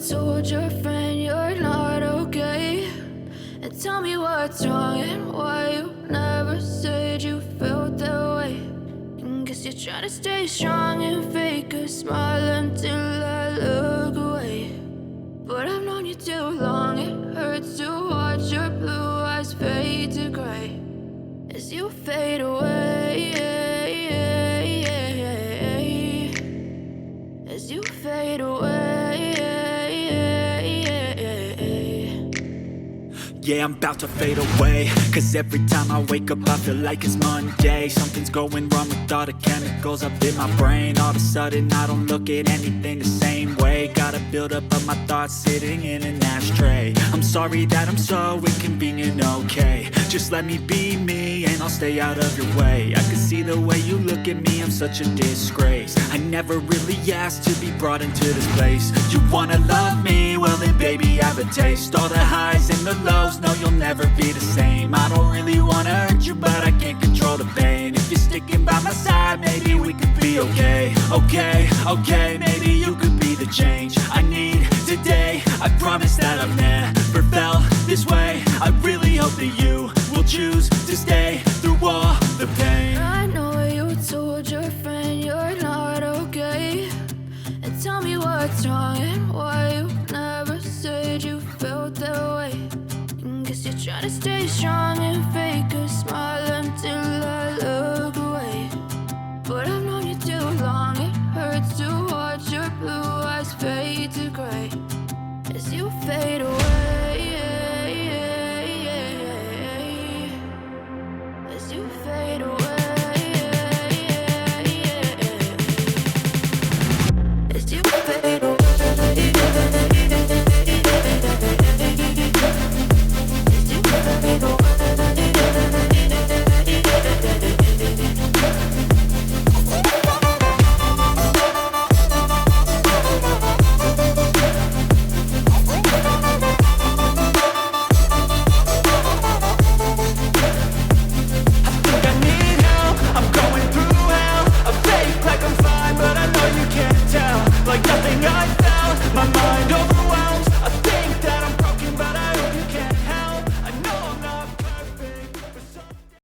told your friend you're not okay? And tell me what's wrong and why you never said you felt that way. And guess you're trying to stay strong and fake a smile until I look away. But I've known you too long, it hurts to watch your blue eyes fade to gray as you fade away, as you fade away. Yeah, I'm about to fade away, cause every time I wake up I feel like it's Monday. Something's going wrong with all the chemicals up in my brain. All of a sudden I don't look at anything the same way. Gotta build up of my thoughts sitting in an ashtray. I'm sorry that I'm so inconvenient, okay? Just let me be me and I'll stay out of your way. I can see the way you look at me, I'm such a disgrace. I never really asked to be brought into this place. You wanna love me? Well then baby have a taste. All the highs and the lows, no you'll never be the same. I don't really wanna hurt you but I can't control the pain. If you're sticking by my side maybe we could be okay. Okay, maybe you could be the change I need today. I promise that I've never felt this way. I really hope that you will choose to stay through all the pain. I know you told your friend you're not okay. And tell me what's wrong and why you never said you felt that way. And guess you're trying to stay strong and fake a smile until I look away. But I've known you too long, it hurts to watch your blue eyes fade to gray as you fade away, as you fade away. As you fade away. My